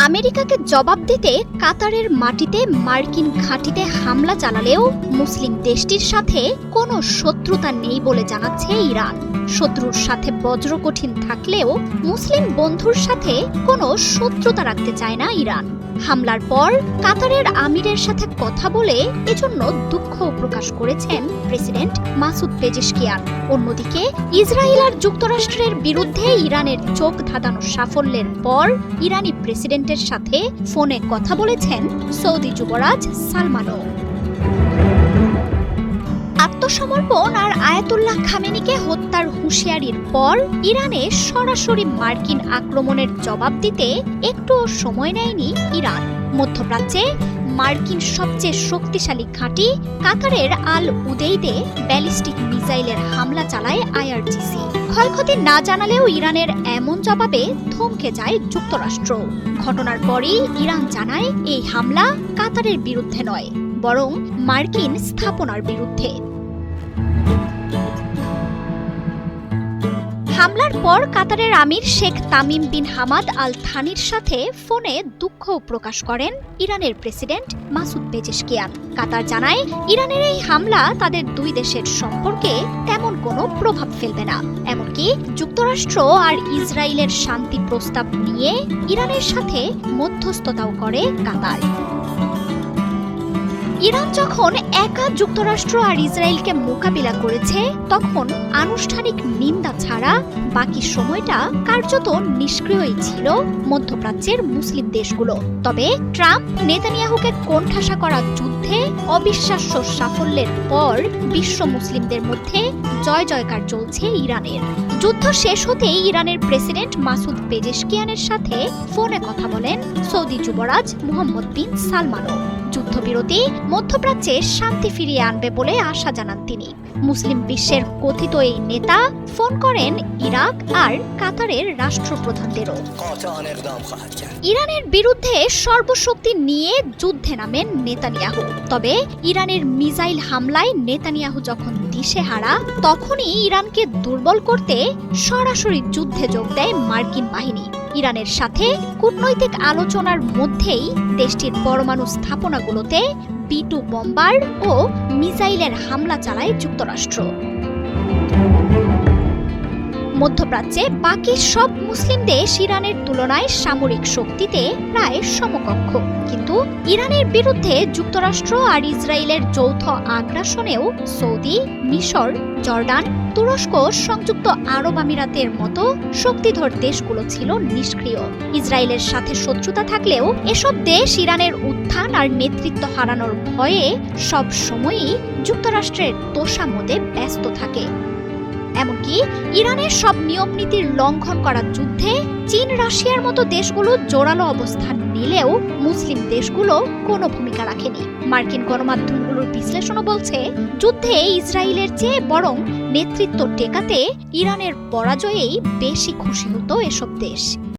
আমেরিকাকে জবাব দিতে কাতারের মাটিতে মার্কিন ঘাঁটিতে হামলা চালালেও মুসলিম দেশটির সাথে কোনো শত্রুতা নেই বলে জানাচ্ছে ইরান। শত্রুর সাথে বজ্রকঠিন থাকলেও মুসলিম বন্ধুর সাথে কোনো শত্রুতা রাখতে চায় না ইরান। হামলার পর কাতারের আমিরের সাথে কথা বলে এজন্য দুঃখ প্রকাশ করেছেন প্রেসিডেন্ট মাসুদ পেজেশকিয়ান। অন্যদিকে ইসরায়েল আর যুক্তরাষ্ট্রের বিরুদ্ধে ইরানের চোখ ধাঁধানো সাফল্যের পর ইরানি প্রেসিডেন্টের সাথে ফোনে কথা বলেছেন সৌদি যুবরাজ সালমানও। আত্মসমর্পণ আর আয়াতুল্লাহ খামেনিকে হত্যার হুঁশিয়ারির পর ইরানে সরাসরি মার্কিন আক্রমণের জবাব দিতে একটুও সময় নেয়নি ইরান। মধ্যপ্রাচ্যে মার্কিন সবচেয়ে শক্তিশালী ঘাঁটি কাতারের আল উদেইদে ব্যালিস্টিক মিসাইলের হামলা চালায় আইআরজিসি। ক্ষয়ক্ষতি না জানালেও ইরানের এমন জবাবে থমকে যায় যুক্তরাষ্ট্র। ঘটনার পরই ইরান জানায় এই হামলা কাতারের বিরুদ্ধে নয়, বরং মার্কিন স্থাপনার বিরুদ্ধে। হামলার পর কাতারের আমির Sheikh Tamim bin Hamad Al থানির সাথে ফোনে দুঃখ প্রকাশ করেন ইরানের প্রেসিডেন্ট মাসুদ পেজেশকিয়ান। কাতার জানায় ইরানের এই হামলা তাদের দুই দেশের সম্পর্কে তেমন কোনো প্রভাব ফেলবে না। এমনকি যুক্তরাষ্ট্র আর ইসরায়েলের শান্তি প্রস্তাব নিয়ে ইরানের সাথে মধ্যস্থতাও করে কাতার। ইরান যখন একা যুক্তরাষ্ট্র আর ইসরায়েলকে মোকাবিলা করেছে, তখন আনুষ্ঠানিক নিন্দা ছাড়া বাকি সময়টা কার্যত নিষ্ক্রিয়ই ছিল মধ্যপ্রাচ্যের মুসলিম দেশগুলো। তবে ট্রাম্প নেতানিয়াহুকে কোণঠাসা করা যুদ্ধে অবিশ্বাস্য সাফল্যের পর বিশ্ব মুসলিমদের মধ্যে জয় জয়কার চলছে ইরানের। যুদ্ধ শেষ হতেই ইরানের প্রেসিডেন্ট মাসুদ পেজেশকিয়ানের সাথে ফোনে কথা বলেন সৌদি যুবরাজ মুহাম্মদ বিন সালমানও। যুদ্ধবিরতি মধ্যপ্রাচ্যে শান্তি ফিরিয়ে আনবে বলে আশা জানান তিনি। মুসলিম বিশ্বের কথিত এই নেতা ফোন করেন ইরাক আর কাতারের রাষ্ট্রপ্রধানদেরও। ইরানের বিরুদ্ধে সর্বশক্তি নিয়ে যুদ্ধে নামেন নেতানিয়াহু। তবে ইরানের মিসাইল হামলায় নেতানিয়াহু যখন দিশেহারা, তখনই ইরানকে দুর্বল করতে সরাসরি যুদ্ধে যোগ দেয় মার্কিন বাহিনী। ইরানের সাথে কূটনৈতিক আলোচনার মধ্যেই দেশটির পরমাণু স্থাপনাগুলোতে B-2 বোম্বার ও মিসাইলের হামলা চালায় যুক্তরাষ্ট্র। মধ্যপ্রাচ্যে বাকি সব মুসলিম দেশ ইরানের তুলনায় সামরিক শক্তিতে প্রায় সমকক্ষ, কিন্তু ইরানের বিরুদ্ধে যুক্তরাষ্ট্র আর ইসরায়েলের যৌথ আগ্রাসনেও সৌদি, মিশর, জর্ডান, তুরস্ক, সংযুক্ত আরব আমিরাতের মতো শক্তিধর দেশগুলো ছিল নিষ্ক্রিয়। ইসরায়েলের সাথে শত্রুতা থাকলেও এসব দেশ ইরানের উত্থান আর নেতৃত্ব হারানোর ভয়ে সব সময়ই যুক্তরাষ্ট্রের তোষামোদে ব্যস্ত থাকে। এমনকি ইরানের সব নিয়ম নীতির লঙ্ঘন করা যুদ্ধে চীন, রাশিয়ার মতো দেশগুলো জোরালো অবস্থান নিলেও মুসলিম দেশগুলো কোনো ভূমিকা রাখেনি। মার্কিন গণমাধ্যমগুলোর বিশ্লেষণও বলছে, যুদ্ধে ইসরায়েলের চেয়ে বরং নেতৃত্ব টেকাতে ইরানের পরাজয়েই বেশি খুশি হতো এসব দেশ।